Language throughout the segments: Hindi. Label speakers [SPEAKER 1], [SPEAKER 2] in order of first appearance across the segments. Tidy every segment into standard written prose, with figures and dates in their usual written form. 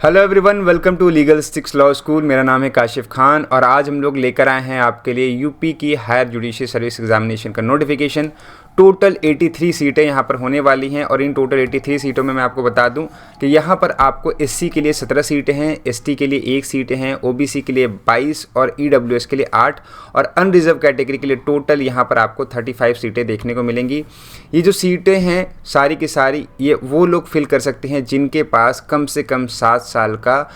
[SPEAKER 1] Hello everyone, welcome to Legal Sticks law school. मेरा नाम है काशिफ खान और आज हम लोग लेकर आए हैं आपके लिए यूपी की हायर जुडिशियल सर्विस एग्जामिनेशन का नोटिफिकेशन। टोटल 83 सीटें यहाँ पर होने वाली हैं और इन टोटल 83 सीटों में मैं आपको बता दूं कि यहाँ पर आपको एससी के लिए 17 सीटें हैं, एसटी के लिए 1 सीटें हैं, ओबीसी के लिए 22 और ईडब्ल्यूएस के लिए 8 और अनरिजर्व कैटेगरी के लिए टोटल यहाँ पर आपको 35 सीटें देखने को मिलेंगी। ये जो सीटें हैं सारी की सारी ये वो लोग फिल कर सकते हैं जिनके पास कम से कम 7 साल का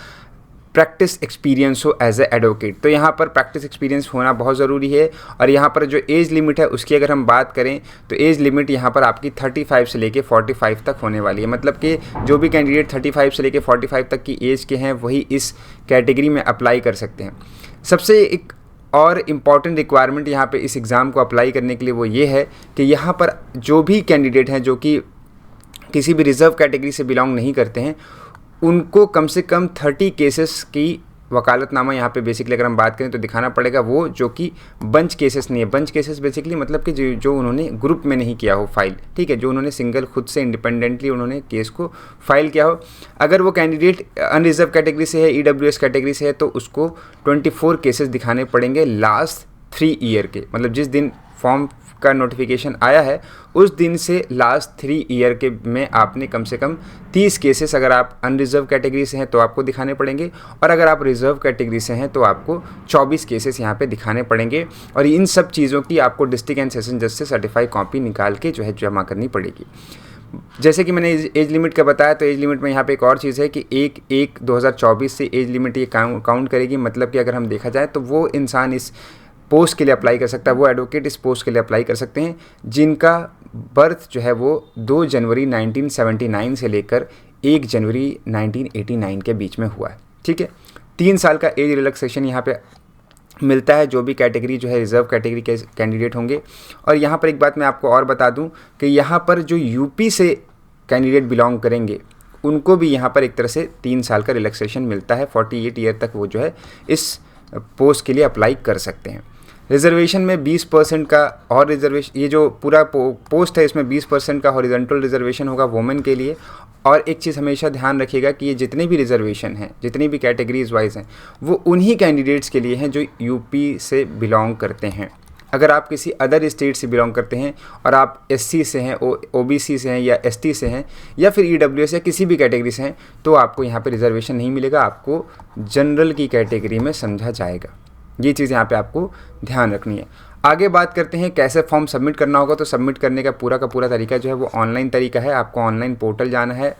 [SPEAKER 1] प्रैक्टिस एक्सपीरियंस हो एज ए एडवोकेट। तो यहाँ पर प्रैक्टिस एक्सपीरियंस होना बहुत ज़रूरी है। और यहाँ पर जो एज लिमिट है उसकी अगर हम बात करें तो एज लिमिट यहाँ पर आपकी 35 से लेके 45 तक होने वाली है। मतलब कि जो भी कैंडिडेट 35 से लेके 45 तक की एज के हैं वही इस कैटेगरी में अप्लाई कर सकते हैं। सबसे एक और इम्पॉर्टेंट रिक्वायरमेंट यहाँ पे इस एग्ज़ाम को अप्लाई करने के लिए वो ये है कि यहाँ पर जो भी कैंडिडेट हैं जो कि किसी भी रिजर्व कैटेगरी से बिलोंग नहीं करते हैं उनको कम से कम 30 केसेस की वकालतनामा यहाँ पे बेसिकली अगर हम बात करें तो दिखाना पड़ेगा, वो जो कि बंच केसेस नहीं है। बंच केसेस बेसिकली मतलब कि जो उन्होंने ग्रुप में नहीं किया हो फाइल, ठीक है, जो उन्होंने सिंगल खुद से इंडिपेंडेंटली उन्होंने केस को फाइल किया हो। अगर वो कैंडिडेट अनरिजर्व कैटेगरी से है, ईडब्ल्यूएस कैटेगरी से है, तो उसको 24 केसेस दिखाने पड़ेंगे लास्ट 3 ईयर के। मतलब जिस दिन फॉर्म का नोटिफिकेशन आया है उस दिन से लास्ट 3 ईयर के में आपने कम से कम 30 केसेस, अगर आप अनरिजर्व कैटेगरी से हैं तो आपको दिखाने पड़ेंगे और अगर आप रिजर्व कैटेगरी से हैं तो आपको 24 केसेस यहाँ पे दिखाने पड़ेंगे। और इन सब चीज़ों की आपको डिस्ट्रिक्ट एंड सेशन जज से सर्टिफाइड कॉपी निकाल के जो है जमा करनी पड़ेगी। जैसे कि मैंने एज लिमिट का बताया तो एज लिमिट में यहाँ पे एक और चीज़ है कि 1/1/2024 से एज लिमिट ये काउंट करेगी। मतलब कि अगर हम देखा जाए तो वो इंसान इस पोस्ट के लिए अप्लाई कर सकता है, वो एडवोकेट इस पोस्ट के लिए अप्लाई कर सकते हैं जिनका बर्थ जो है वो 2 जनवरी 1979 से लेकर 1 जनवरी 1989 के बीच में हुआ है। ठीक है, 3 साल का एज रिलैक्सेशन यहाँ पे मिलता है जो भी कैटेगरी जो है रिजर्व कैटेगरी के कैंडिडेट होंगे। और यहाँ पर एक बात मैं आपको और बता दूँ कि यहाँ पर जो यूपी से कैंडिडेट बिलोंग करेंगे उनको भी यहाँ पर एक तरह से 3 साल का रिलैक्सेशन मिलता है। 48 ईयर तक वो जो है इस पोस्ट के लिए अप्लाई कर सकते हैं। रिजर्वेशन में 20% का और रिजर्वेशन, ये जो पूरा पोस्ट है इसमें 20% का हॉरिजॉन्टल रिजर्वेशन होगा वुमेन के लिए। और एक चीज़ हमेशा ध्यान रखिएगा कि ये जितने भी रिजर्वेशन हैं, जितनी भी कैटेगरीज वाइज हैं, वो उन्हीं कैंडिडेट्स के लिए हैं जो यूपी से बिलोंग करते हैं। अगर आप किसी अदर स्टेट से बिलोंग करते हैं और आप एससी से हैं, ओबीसी से हैं या एसटी से हैं या फिर ईडब्ल्यूएस या किसी भी कैटेगरी से हैं तो आपको यहाँ पे रिजर्वेशन नहीं मिलेगा, आपको जनरल की कैटेगरी में समझा जाएगा। ये चीज़ यहाँ पे आपको ध्यान रखनी है। आगे बात करते हैं कैसे फॉर्म सबमिट करना होगा। तो सबमिट करने का पूरा तरीका जो है वो ऑनलाइन तरीका है। आपको ऑनलाइन पोर्टल जाना है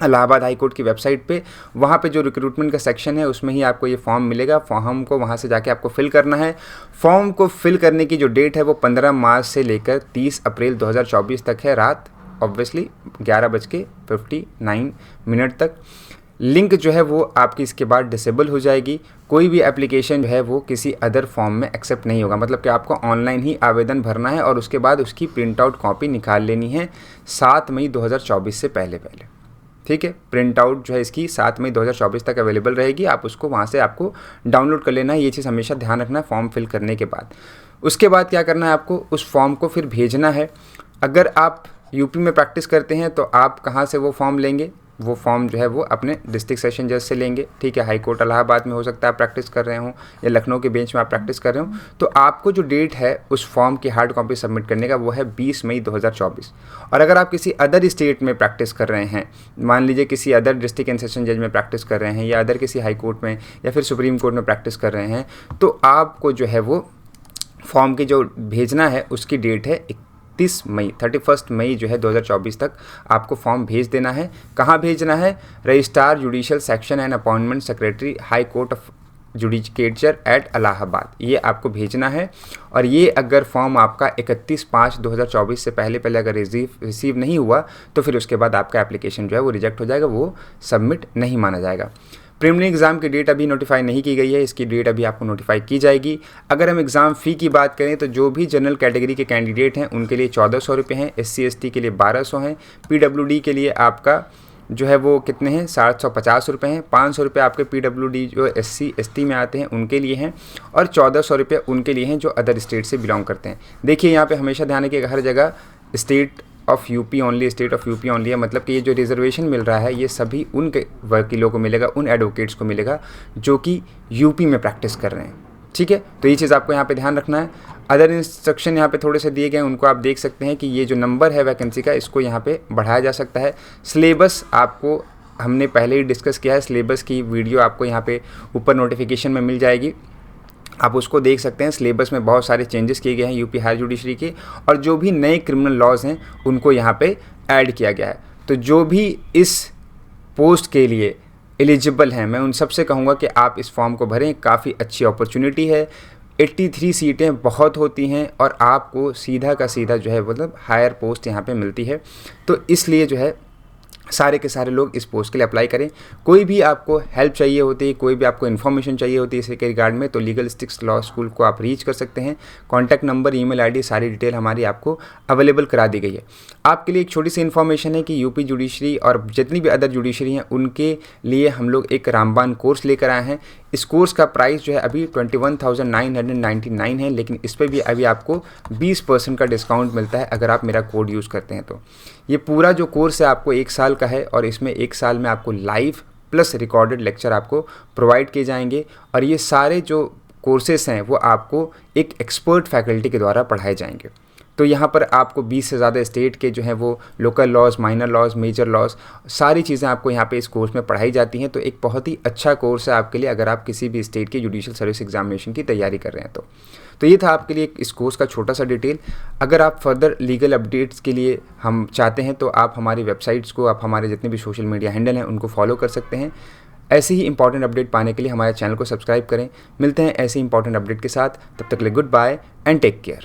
[SPEAKER 1] इलाहाबाद हाई कोर्ट की वेबसाइट पे। वहाँ पे जो रिक्रूटमेंट का सेक्शन है उसमें ही आपको ये फॉर्म मिलेगा। फॉर्म को वहाँ से जाके आपको फिल करना है। फॉर्म को फिल करने की जो डेट है वो 15 मार्च से लेकर 30 अप्रैल 2024 तक है, रात ऑब्वियसली 11:59 तक। लिंक जो है वो आपकी इसके बाद डिसेबल हो जाएगी। कोई भी एप्लीकेशन जो है वो किसी अदर फॉर्म में एक्सेप्ट नहीं होगा। मतलब कि आपको ऑनलाइन ही आवेदन भरना है और उसके बाद उसकी प्रिंट आउट कॉपी निकाल लेनी है 7 मई 2024 से पहले। ठीक है, प्रिंट आउट जो है इसकी 7 मई 2024 तक अवेलेबल रहेगी। आप उसको वहाँ से आपको डाउनलोड कर लेना है। ये चीज़ हमेशा ध्यान रखना है फॉर्म फिल करने के बाद। उसके बाद क्या करना है, आपको उस फॉर्म को फिर भेजना है। अगर आप यूपी में प्रैक्टिस करते हैं तो आप कहाँ से वो फॉर्म लेंगे, वो फॉर्म जो है वो अपने डिस्ट्रिक्ट सेशन जज से लेंगे। ठीक है, हाई कोर्ट इलाहाबाद में हो सकता है आप प्रैक्टिस कर रहे हो या लखनऊ के बेंच में आप प्रैक्टिस कर रहे हो। तो आपको जो डेट है उस फॉर्म की हार्ड कॉपी सबमिट करने का वो है 20 मई 2024। और अगर आप किसी अदर स्टेट में प्रैक्टिस कर रहे हैं, मान लीजिए किसी अदर डिस्ट्रिक्ट एंड सेशन जज में प्रैक्टिस कर रहे हैं या अदर किसी हाई कोर्ट में या फिर सुप्रीम कोर्ट में प्रैक्टिस कर रहे हैं, तो आपको जो है वो फॉर्म की जो भेजना है उसकी डेट है 31 मई जो है 2024 तक आपको फॉर्म भेज देना है। कहाँ भेजना है, registrar judicial section and appointment secretary high court of judicature at Allahabad, ये आपको भेजना है। और ये अगर फॉर्म आपका 31/5/2024 से पहले अगर रिसीव नहीं हुआ तो फिर उसके बाद आपका एप्लीकेशन जो है वो रिजेक्ट हो जाएगा, वो सबमिट नहीं माना जाएगा। प्रीलिमिनरी एग्ज़ाम की डेट अभी नोटिफाई नहीं की गई है, इसकी डेट अभी आपको नोटिफाई की जाएगी। अगर हम एग्ज़ाम फ़ी की बात करें तो जो भी जनरल कैटेगरी के कैंडिडेट हैं उनके लिए 1400 रुपये हैं, SC ST के लिए 1200 हैं, PWD के लिए आपका जो है वो कितने हैं 750 रुपये हैं। 500 रुपये आपके PWD जो SC ST में आते हैं उनके लिए हैं और 1400 रुपये उनके लिए हैं जो अदर स्टेट से बिलोंग करते हैं। देखिए यहाँ पे हमेशा ध्यान रखिएगा हर जगह state of UP only, state of UP only है, मतलब कि ये जो रिजर्वेशन मिल रहा है ये सभी उन वकीलों को मिलेगा, उन एडवोकेट्स को मिलेगा जो कि यूपी में प्रैक्टिस कर रहे हैं। ठीक है, तो ये चीज़ आपको यहाँ पे ध्यान रखना है। अदर इंस्ट्रक्शन यहाँ पे थोड़े से दिए गए हैं, उनको आप देख सकते हैं कि ये जो नंबर है वैकेंसी का, इसको यहाँ पे बढ़ाया जा सकता है। सिलेबस आपको हमने पहले ही डिस्कस किया है, सिलेबस की वीडियो आपको यहाँ पे ऊपर नोटिफिकेशन में मिल जाएगी, आप उसको देख सकते हैं। सिलेबस में बहुत सारे चेंजेस किए गए हैं यूपी हायर जुडिशरी के, और जो भी नए क्रिमिनल लॉज हैं उनको यहाँ पे ऐड किया गया है। तो जो भी इस पोस्ट के लिए एलिजिबल हैं, मैं उन सबसे कहूँगा कि आप इस फॉर्म को भरें, काफ़ी अच्छी अपॉर्चुनिटी है। 83 सीटें बहुत होती हैं और आपको सीधा का सीधा जो है मतलब हायर पोस्ट यहाँ पे मिलती है। तो इसलिए जो है सारे के सारे लोग इस पोस्ट के लिए अप्लाई करें। कोई भी आपको हेल्प चाहिए होती है, कोई भी आपको इन्फॉर्मेशन चाहिए होती है इसके रिगार्ड में, तो लीगल स्टिक्स लॉ स्कूल को आप रीच कर सकते हैं। कॉन्टैक्ट नंबर, ईमेल आईडी, सारी डिटेल हमारी आपको अवेलेबल करा दी गई है। आपके लिए एक छोटी सी इन्फॉर्मेशन है कि यूपी जुडिशरी और जितनी भी अदर जुडिशरी हैं उनके लिए हम लोग एक रामबान कोर्स लेकर आए हैं। इस कोर्स का प्राइस जो है अभी 21,999 है, लेकिन इस पर भी अभी आपको 20% का डिस्काउंट मिलता है अगर आप मेरा कोड यूज़ करते हैं। तो ये पूरा जो कोर्स है आपको 1 साल का है, और इसमें 1 साल में आपको लाइव प्लस रिकॉर्डेड लेक्चर आपको प्रोवाइड किए जाएंगे, और ये सारे जो कोर्सेस हैं वो आपको एक एक्सपर्ट फैकल्टी के द्वारा पढ़ाए जाएंगे। तो यहाँ पर आपको 20 से ज़्यादा स्टेट के जो हैं वो local laws, minor laws, major laws, सारी चीज़ें आपको यहाँ पे इस कोर्स में पढ़ाई जाती हैं। तो एक बहुत ही अच्छा कोर्स है आपके लिए अगर आप किसी भी स्टेट के जुडिशियल सर्विस एग्जामिनेशन की तैयारी कर रहे हैं। तो ये था आपके लिए इस कोर्स का छोटा सा डिटेल। अगर आप फर्दर लीगल अपडेट्स के लिए हम चाहते हैं तो आप हमारी वेबसाइट्स को, आप हमारे जितने भी सोशल मीडिया हैंडल हैं उनको फॉलो कर सकते हैं। ऐसे ही इंपॉर्टेंट अपडेट पाने के लिए हमारे चैनल को सब्सक्राइब करें। मिलते हैं ऐसे इंपॉर्टेंट अपडेट के साथ, तब तक के लिए goodbye and take care.